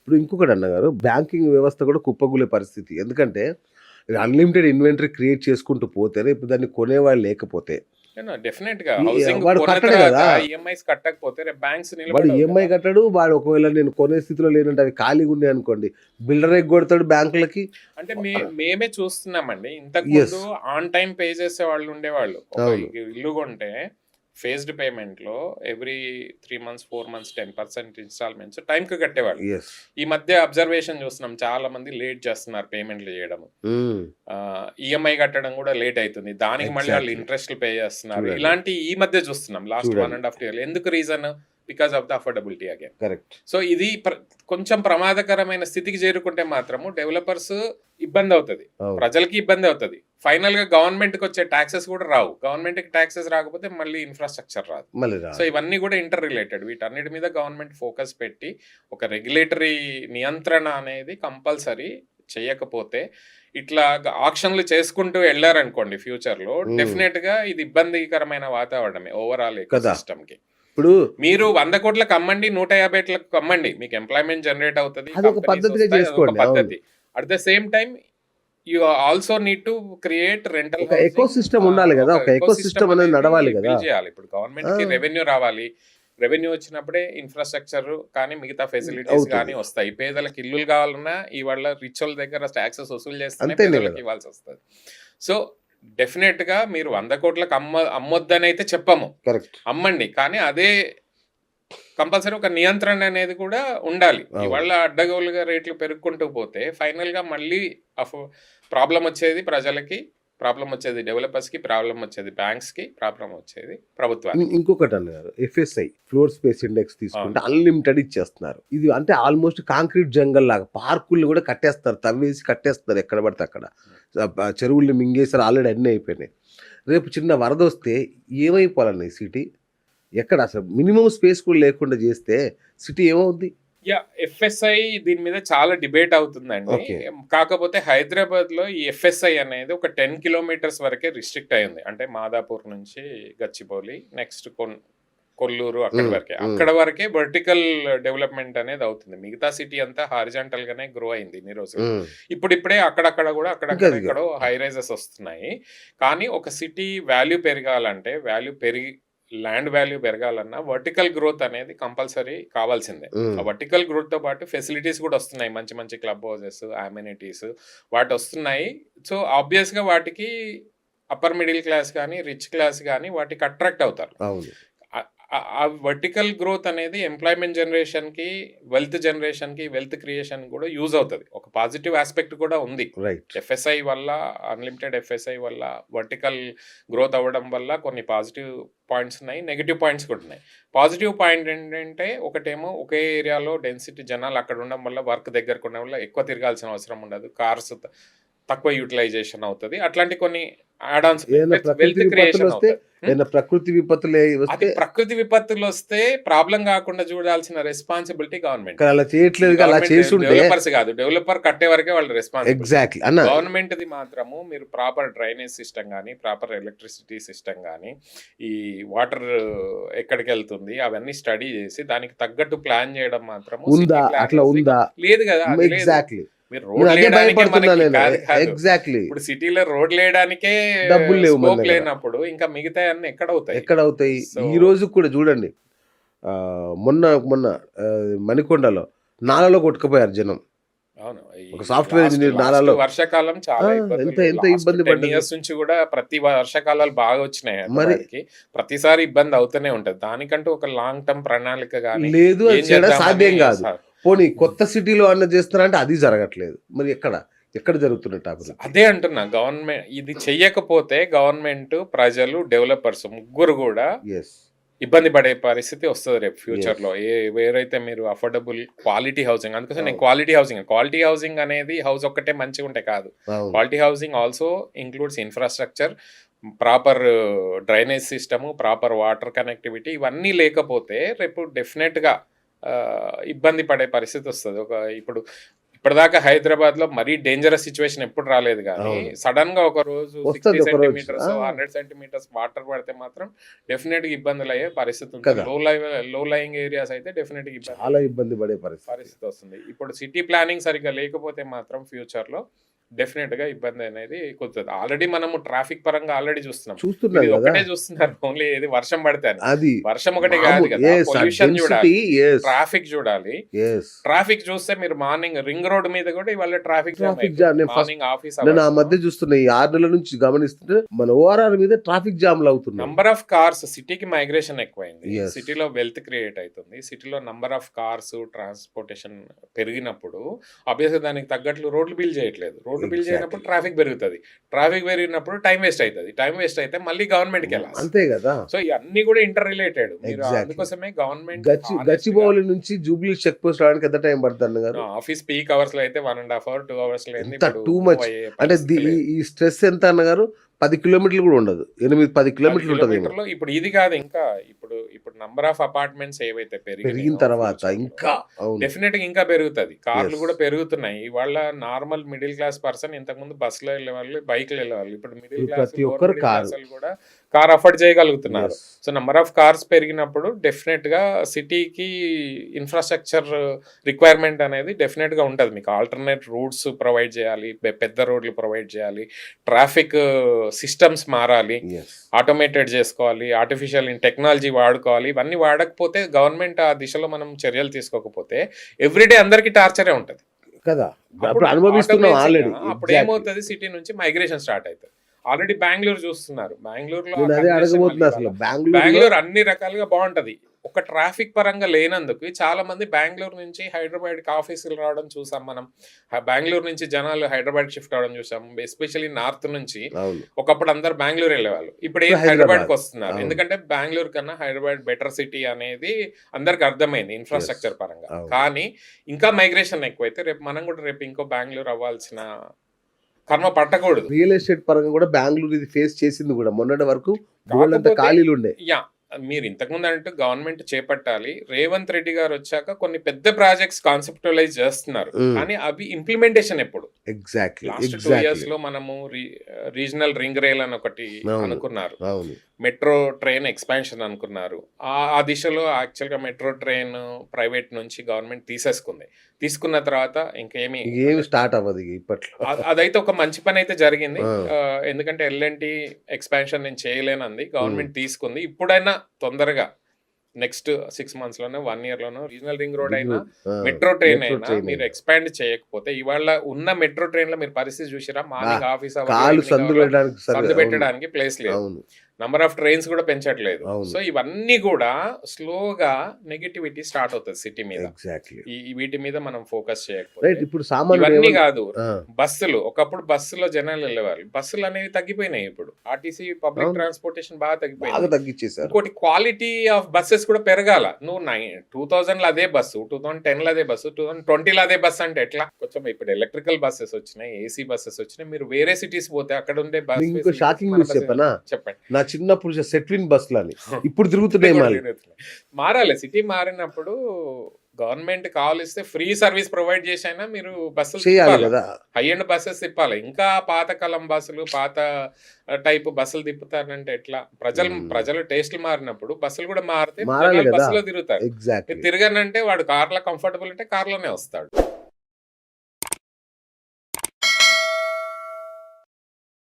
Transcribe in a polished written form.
ఇప్పుడు ఇంకొకటి అన్నగారు బ్యాంకింగ్ వ్యవస్థ కూడా కుప్పకూలే పరిస్థితి. ఎందుకంటే అన్‌లిమిటెడ్ ఇన్వెంటరీ క్రియేట్ చేసుకుంటూ పోతే రేపు దాన్ని కొనేవాళ్ళు లేకపోతే డెఫినెట్‌గా ఈ హౌసింగ్ వాడు కొన్న కట్టడు తర్వాత గదా! ఈఎంఐస్ కట్టకపోతే రేపు బ్యాంక్స్ వాడు నిలబడవు ఈఎంఐ కదా! కట్టడు. వాడు ఒకవేళ నేను కొనే స్థితిలో లేనంటే అవి ఖాళీగున్నాయనుకోండి, బిల్డర్ ఎగ్గొడతాడు బ్యాంకులకి. అంటే మేమే చూస్తున్నామండి. యెస్. ఇంతకుముందు ఆన్ టైమ్ పే చేసే వాళ్ళు ఉండేవాళ్ళు. ఒక అవును. ఇల్లు కొంటే ఫేజ్డ్ పేమెంట్‌లో ఎవ్రీ 3 మంత్స్, 4 మంత్స్ 10% ఇన్‌స్టాల్‌మెంట్స్ టైమ్‌కి కట్టేవాళ్ళు. యెస్. ఈ మధ్య అబ్జర్వేషన్ చూస్తున్నాం. చాలా మంది లేట్ చేస్తున్నారు పేమెంట్‌లు చేయడం. హ్మ్. ఈఎంఐ కట్టడం కూడా లేట్ అయితుంది. దానికి మళ్ళీ వాళ్ళు ఎగ్జాక్ట్‌లీ. ఇంట్రెస్ట్‌లు పే చేస్తున్నారు. చూడండి. ఇలాంటి ఈ మధ్య చూస్తున్నాం. లాస్ట్ 1 చూడండి. ½ ఇయర్. ఎందుకు reason? Because of the affordability again. Correct. So ఇది కొంచెం ప్రమాదకరమైన స్థితికి చేరుకుంటే మాత్రము డెవలపర్స్ ఇబ్బంది అవుతుంది, అవును. ప్రజలకి ఇబ్బంది అవుతుంది. ఫైనల్ గా గవర్నమెంట్ కి వచ్చే ట్యాక్సెస్ కూడా రావు. గవర్నమెంట్ కి ట్యాక్సెస్ రాకపోతే మళ్ళీ ఇన్ఫ్రాస్ట్రక్చర్ రాదు. మళ్ళీ సో ఇవన్నీ కూడా ఇంటర్ రిలేటెడ్. వీటన్నిటి మీద గవర్నమెంట్ ఫోకస్ పెట్టి ఒక రెగ్యులేటరీ నియంత్రణ అనేది కంపల్సరీ చేయకపోతే ఇట్లా ఆక్షన్లు చేసుకుంటూ వెళ్ళారనుకోండి ఫ్యూచర్ లో డెఫినెట్ గా ఇది ఇబ్బందికరమైన వాతావరణమే ఓవరాల్ కదా! సిస్టమ్ కి. ఇప్పుడు మీరు 100 కోట్లకు అమ్మండి, 150 అమ్మండి, మీకు ఎంప్లాయ్మెంట్ జనరేట్ అవుతుంది, అదొక కంపెనీస్ పద్ధతిగా వస్తాయి, అదొక చేసుకోండి. అవును. పద్ధతి. At the same time you also need to create rental ఒక ఎకో సిస్టమ్ ఉండాలి గదా! ఒక ఎకో సిస్టమ్ అనేది నడవాలి గదా! బిల్డ్ చేయాలి. ఇప్పుడు గవర్నమెంట్ కి ఆ! రెవెన్యూ రావాలి. రెవెన్యూ వచ్చినప్పుడే ఇన్ఫ్రాస్ట్రక్చర్ కానీ మిగతా ఫెసిలిటీస్ అవుతుంది. కానీ వస్తాయి. పేదలకు ఇల్లులు కావాలన్నా ఇవాళ రిచ్ వాళ్ళ దగ్గర ట్యాక్సెస్ వసూలు చేస్తేనే అంతేనే పేదలకు కదా! ఇవ్వాల్సి వస్తుంది. సో డెఫినెట్ గా మీరు 100 కోట్లకు అమ్మొద్దని అయితే చెప్పము, కరెక్ట్. అమ్మండి. కానీ అదే కంపల్సరీ ఒక నియంత్రణ అనేది కూడా ఉండాలి. అవును. ఇవాళ అడ్డగోలుగా రేట్లు పెరుగుకుంటూ పోతే ఫైనల్ గా మళ్ళీ ప్రాబ్లం వచ్చేది ప్రజలకి, ప్రాబ్లం వచ్చేది డెవలపర్స్ కి, ప్రాబ్లం వచ్చేది బ్యాంక్స్ కి, ప్రాబ్లం వచ్చేది ప్రభుత్వానికి. ఇంకొకటి అన్నారు ఎఫ్ఎస్ఐ ఫ్లోర్ స్పేస్ ఇండెక్స్ తీసుకుంటే అన్లిమిటెడ్ ఇచ్చేస్తున్నారు. ఇది అంటే ఆల్మోస్ట్ కాంక్రీట్ జంగల్ లాగా పార్కులు కూడా కట్టేస్తారు, తవ్వేసి కట్టేస్తారు ఎక్కడ పడితే అక్కడ. చెరువుల్ని మింగేసారు, ఆల్రెడీ అన్నీ అయిపోయినాయి. రేపు చిన్న వరద వస్తే ఏమైపోవాలన్న ఈ సిటీ? ఎక్కడ అసలు మినిమం స్పేస్ కూడా లేకుండా చేస్తే సిటీ ఏమవుద్ది? యా, ఎఫ్ఎస్ఐ దీని మీద చాలా డిబేట్ అవుతుందండి. ఓకే. కాకపోతే హైదరాబాద్ లో ఈ ఎఫ్ఎస్ఐ అనేది ఒక 10 కిలోమీటర్స్ వరకే రిస్ట్రిక్ట్ అయింది. అంటే మాదాపూర్ నుంచి గచ్చిబౌలి, నెక్స్ట్ కొల్లూరు అక్కడి వరకే. అక్కడ వరకే వర్టికల్ డెవలప్మెంట్ అనేది అవుతుంది. మిగతా సిటీ అంతా హారిజాంటల్ గానే గ్రో అయింది ఇన్ని రోజులు. ఇప్పుడిప్పుడే అక్కడక్కడ కూడా అక్కడక్కడెక్కడో హై రైజెస్ వస్తున్నాయి. కానీ ఒక సిటీ వాల్యూ పెరగాలంటే ల్యాండ్ వాల్యూ పెరగాలన్నా వర్టికల్ గ్రోత్ అనేది కంపల్సరీ కావాల్సిందే. ఆ వర్టికల్ గ్రోత్ తో పాటు ఫెసిలిటీస్ కూడా వస్తున్నాయి. మంచి మంచి క్లబ్ హౌసెస్, అమ్యూనిటీస్ వాటి వస్తున్నాయి. సో ఆబ్వియస్ గా వాటికి అప్పర్ మిడిల్ క్లాస్ కానీ రిచ్ క్లాస్ కానీ వాటికి అట్రాక్ట్ అవుతారు. అవును. ఆ వర్టికల్ గ్రోత్ అనేది ఎంప్లాయ్మెంట్ జనరేషన్ కి, వెల్త్ క్రియేషన్ కూడా యూజ్ అవుతుంది. ఒక పాజిటివ్ ఆస్పెక్ట్ కూడా ఉంది. రైట్. ఎఫ్ఎస్ఐ వల్ల, అన్లిమిటెడ్ ఎఫ్ఎస్ఐ వల్ల, వర్టికల్ గ్రోత్ అవ్వడం వల్ల కొన్ని పాజిటివ్ పాయింట్స్ ఉన్నాయి, నెగిటివ్ పాయింట్స్ కూడా ఉన్నాయి. పాజిటివ్ పాయింట్ ఏంటంటే ఒకటేమో ఒకే ఏరియాలో డెన్సిటీ జనాలు అక్కడ ఉండడం వల్ల, వర్క్ దగ్గరకు ఉండడం వల్ల ఎక్కువ తిరగాల్సిన అవసరం ఉండదు, కార్స్ తక్కువ యూటిలైజేషన్ అవుతుంది. అట్లాంటి కొన్ని యాడ్-ఆన్స్ వెల్త్ క్రియేషన్ అవుతుంది. ప్రకృతి విపత్తులు అది ప్రకృతి విపత్తులు వస్తే ప్రాబ్లం కాకుండా చూడాల్సిన రెస్పాన్సిబిలిటీ గవర్నమెంట్. అలా చేయట్లేదు. అలా చేసుంటే డెవలపర్స్ కాదు, డెవలపర్ కట్టే వరకే వాళ్ళు రెస్పాన్సిబిలిటీ. ఎగ్జాక్ట్లీ అన్న. గవర్నమెంట్ ది మాత్రము మీరు ప్రాపర్ డ్రైనేజ్ సిస్టమ్ కానీ, ప్రాపర్ ఎలక్ట్రిసిటీ సిస్టమ్ కానీ, ఈ వాటర్ ఎక్కడికి వెళ్తుంది అవన్నీ స్టడీ చేసి దానికి తగ్గట్టు ప్లాన్ చేయడం మాత్రము ఉందా? అట్లా ఉందా? లేదు కదా. ఎగ్జాక్ట్లీ. మీరు రోడ్ ఎగ్జాక్ట్లీ. ఇప్పుడు సిటీలో రోడ్ లేయడానికే డబ్బులు లేవు మన స్కోప్ దగ్గర. లేనప్పుడు ఇంకా మిగతా అన్ని ఎక్కడవుతాయి? ఎక్కడవుతాయి? ఈ రోజు కూడా చూడండి, మొన్న మణికొండలో నాలలో కొట్టుకుపోయారు జనం. అవును, ఒక సాఫ్ట్వేర్ ఇంజనీర్ నాలలో. వర్షాకాలం చాలా ఎంత ఇబ్బంది పడ్డారు. ఇయర్స్ నుంచి కూడా ప్రతి వర్షాకాలాలు బాగా వచ్చినాయి. మరి ప్రతిసారి ఇబ్బంది అవుతూనే ఉంటది. దానికంటూ ఒక లాంగ్ టర్మ్ ప్రణాళిక కానీ లేదు, అది చేయడం సాధ్యం కాదు. పోనీ కొత్త సిటీలో అన్న చేస్తున్నారంటే అది జరగట్లేదు. మరి ఎక్కడ జరుగుతున్నట్టు అభివృద్ధి? అదే అంటున్నా, గవర్నమెంట్ ఇది చెయ్యకపోతే గవర్నమెంట్, ప్రజలు, డెవలపర్స్ ముగ్గురు కూడా ఇబ్బంది పడే పరిస్థితి వస్తుంది రేపు ఫ్యూచర్ లో. వేరైతే మీరు అఫోర్డబుల్ క్వాలిటీ హౌసింగ్, అందుకోసం నేను క్వాలిటీ హౌసింగ్ అనేది హౌస్ ఒక్కటే మంచిగా ఉంటే కాదు. Quality housing also includes infrastructure, proper drainage system, proper water connectivity. ఇవన్నీ లేకపోతే రేపు డెఫినెట్ గా ఇబ్బంది పడే పరిస్థితి వస్తుంది. ఇప్పటిదాకా హైదరాబాద్ లో మరీ డేంజరస్ సిచ్యువేషన్ ఎప్పుడు రాలేదు కానీ అవును. సడన్ గా ఒక రోజు వస్తది 60 ఒక రోజు. సెంటీమీటర్స్ ఆ. 100 సెంటీమీటర్స్ వాటర్ పడితే మాత్రం డెఫినెట్ గా ఇబ్బందులు అయ్యే పరిస్థితి ఉంటుంది. కదా. లో లయింగ్ ఏరియాస్ అయితే డెఫినెట్ గా చాలా ఇబ్బంది పడే పరిస్థితి. పరిస్థితి వస్తుంది. ఇప్పుడు సిటీ ప్లానింగ్ సరిగ్గా లేకపోతే మాత్రం ఫ్యూచర్ లో డెఫినెట్ గా ఇబ్బంది అనేది కుదురుతుంది. ఆల్రెడీ మనము ట్రాఫిక్ పరంగా ఆల్రెడీ చూస్తున్నాం. చూస్తున్నాం ఇది కదా. ఒకటే చూస్తున్నారు ఓన్లీ ఏది వర్షం పడితే అని. అది వర్షం ఒకటే కాదు కదా, పొల్యూషన్ చూడాలి, ట్రాఫిక్ చూడాలి. ట్రాఫిక్ చూస్తే మీరు మార్నింగ్ రింగ్ రోడ్ మీద కూడా ఇవాళ ట్రాఫిక్ జామ్ మార్నింగ్ ఆఫీస్ నేను ఆ మధ్య చూస్తున్నా, ఈ 6 నెలల నుంచి గమనిస్తుంటే మన ఓఆర్ఆర్ మీద ట్రాఫిక్ జామ్లు అవుతున్నాయి. నంబర్ ఆఫ్ కార్స్, సిటీకి మైగ్రేషన్ ఎక్కువైంది, Yes. సిటీలో వెల్త్ క్రియేట్ అవుతుంది, సిటీలో నంబర్ ఆఫ్ కార్స్ ట్రాన్స్పోర్టేషన్ పెరిగినప్పుడు ఆబ్వియస్గా దానికి తగ్గట్లు రోడ్లు బిల్డ్ చేయట్లేదు. రోడ్లు బిల్డ్ Exactly. చేయనప్పుడు ట్రాఫిక్ పెరుగుతుంది, ట్రాఫిక్ పెరిగినప్పుడు టైం వేస్ట్ అవుతుంది, టైం వేస్ట్ అయితే మళ్ళీ గవర్నమెంట్కి వెళ్ళాలి. అంతే కదా. సో ఇవన్నీ కూడా ఇంటర్ రిలేటెడ్. మీరు Exactly. అందుకోసమే గవర్నమెంట్ గచ్చిబౌలి నుంచి జూబ్లీ చెక్ పోస్ట్ రావడానికి ఎంత టైం పడుతుంది గారు? ఆఫీస్ పీక్ అవర్స్ లో అయితే 1.5 hours 2 hours లో ఎంత too much. అంటే ఈ స్ట్రెస్ ఎంత అన్నగారు? 10 కిలోమీటర్లు కూడా ఉండదు, 8-10 కిలోమీటర్లు ఉంటుంది. ఇప్పుడు ఇది కాదు, ఇంకా ఇప్పుడు నంబర్ ఆఫ్ అపార్ట్మెంట్స్ ఏవైతే పెరిగిన తర్వాత ఇంకా డెఫినెట్ గా ఇంకా పెరుగుతుంది. కార్లు కూడా పెరుగుతున్నాయి. ఇవాళ నార్మల్ మిడిల్ క్లాస్ పర్సన్ ఇంతకు ముందు బస్సులో వెళ్ళేవాళ్ళు, బైక్ లో వెళ్ళేవాళ్ళు. ఇప్పుడు మిడిల్ క్లాస్ ప్రతి ఒక్కరు కారు కూడా కార్ అఫోర్డ్ చేయగలుగుతున్నారు. సో నంబర్ ఆఫ్ కార్స్ పెరిగినప్పుడు డెఫినెట్ గా సిటీకి ఇన్ఫ్రాస్ట్రక్చర్ రిక్వైర్మెంట్ అనేది డెఫినెట్ గా ఉంటుంది. మీకు ఆల్టర్నేట్ రూట్స్ ప్రొవైడ్ చేయాలి, పెద్ద రోడ్లు ప్రొవైడ్ చేయాలి, ట్రాఫిక్ సిస్టమ్స్ మారాలి, ఆటోమేటెడ్ చేసుకోవాలి, ఆర్టిఫిషియల్ టెక్నాలజీ వాడుకోవాలి. ఇవన్నీ వాడకపోతే గవర్నమెంట్ ఆ దిశలో మనం చర్యలు తీసుకోకపోతే ఎవ్రీడే అందరికి టార్చరే ఉంటుంది కదా. అప్పుడు అనుభవిస్తున్నాం ఆల్రెడీ. అప్పుడు ఏమవుతుంది, సిటీ నుంచి మైగ్రేషన్ స్టార్ట్ అవుతుంది. ఆల్రెడీ బెంగళూరు చూస్తున్నారు. బెంగళూరులో అదే అడగబోతున్నా, అసలు బెంగళూరు అన్ని రకాలుగా బాగుంటది. ఒక ట్రాఫిక్ పరంగా లేనందుకు చాలా మంది బెంగళూరు నుంచి హైదరాబాద్ కి ఆఫీసులు రావడం చూసాం మనం. బెంగళూరు నుంచి జనాలు హైదరాబాద్ షిఫ్ట్ అవడం చూసాం. ఎస్పెషల్లీ నార్త్ నుంచి ఒకప్పుడు అందరు బెంగళూరు వెళ్ళేవాళ్ళు, ఇప్పుడు హైదరాబాద్ కి వస్తున్నారు. ఎందుకంటే బెంగళూరు కన్నా హైదరాబాద్ బెటర్ సిటీ అనేది అందరికి అర్థమైంది ఇన్ఫ్రాస్ట్రక్చర్ పరంగా. కానీ ఇంకా మైగ్రేషన్ ఎక్కువైతే రేపు మనం కూడా రేపు ఇంకో బెంగళూరు అవ్వాల్సిన కర్మ పట్టకూడదు. రియల్ ఎస్టేట్ పరంగా కూడా బెంగళూరు ఇది ఫేస్ చేసింది కూడా. మొన్నటి వరకు ఖాళీలు ఉండే. మీరు ఇంతకుముందు అంటే గవర్నమెంట్ చేపట్టాలి. రేవంత్ రెడ్డి గారు వచ్చాక కొన్ని పెద్ద ప్రాజెక్ట్స్ కాన్సెప్టువలైజ్ చేస్తున్నారు, కానీ అవి ఇంప్లిమెంటేషన్ ఎప్పుడు? ఎగ్జాక్ట్లీ లాస్ట్ 2 years లో మనము రీజనల్ రింగ్ రైల్ అని ఒకటి అనుకున్నారు, మెట్రో ట్రైన్ ఎక్స్పాన్షన్ అనుకున్నారు. ఆ దిశలో యాక్చువల్గా మెట్రో ట్రైన్ ప్రైవేట్ నుంచి గవర్నమెంట్ తీసుకున్న తర్వాత ఇంకేమి స్టార్ట్ అవ్వదు ఇప్పట్లో. అదైతే ఒక మంచి పని అయితే జరిగింది. ఎందుకంటే ఎల్ఎన్టీ ఎక్స్పాన్షన్ నేను చేయలేనంది, గవర్నమెంట్ తీసుకుంది. ఇప్పుడైనా తొందరగా నెక్స్ట్ 6 months లోనో 1 year లోనో రీజనల్ రింగ్ రోడ్ అయినా మెట్రో ట్రైన్ అయినా మీరు ఎక్స్పాండ్ చేయకపోతే, ఇవాళ ఉన్న మెట్రో ట్రైన్ లో మీరు పరిస్థితి చూసిరా, మార్నింగ్ ఆఫీస్ సందు పెట్టడానికి ప్లేస్ లేదు, నంబర్ ఆఫ్ ట్రైన్స్ కూడా పెంచట్లేదు. సో ఇవన్నీ కూడా స్లోగా నెగటివిటీ స్టార్ట్ అవుతుంది సిటీ మీద. వీటి మీద మనం ఫోకస్ చేయకపోతే ఇప్పుడు ఇవన్నీ కాదు. బస్సులు, ఒకప్పుడు బస్సులో జనాలు వెళ్ళేవారు, బస్సులు అనేవి తగ్గిపోయినాయి. ఇప్పుడు ఆర్టీసీ పబ్లిక్ ట్రాన్స్పోర్టేషన్ బాగా తగ్గిపోయింది. ఇంకోటి క్వాలిటీ ఆఫ్ బస్సెస్ కూడా పెరగాల. నువ్వు 2000 లో అదే బస్సు, 2010 లో అదే బస్సు, 2020 లో అదే బస్సు అంటే ఎట్లా? కొంచెం ఇప్పుడు ఎలక్ట్రికల్ బస్సెస్ వచ్చినాయి, ఏసీ బస్సెస్ వచ్చినాయి. మీరు వేరే సిటీస్ పోతే అక్కడ ఉండే బస్ చెప్పండి. నా చిన్నప్పుడు సెట్విన్ బస్సులు అని ఇప్పుడు తిరుగుతున్నాయి. మారాలి. సిటీ మారినప్పుడు గవర్నమెంట్ కావాలిస్తే ఫ్రీ సర్వీస్ ప్రొవైడ్ చేసైనా మీరు బస్సులు చేయాలి కదా, హై ఎండ్ బస్సెస్ తిప్పాలి. ఇంకా పాతకాలం బస్సులు, పాత టైప్ బస్సులు తిప్పుతారంటే ఎట్లా? ప్రజల టేస్ట్లు మారినప్పుడు బస్సులు కూడా మారితే బస్సులో తిరుగుతారు. తిరగనంటే వాడు కార్లో కంఫర్టబుల్ అంటే కార్లోనే వస్తాడు.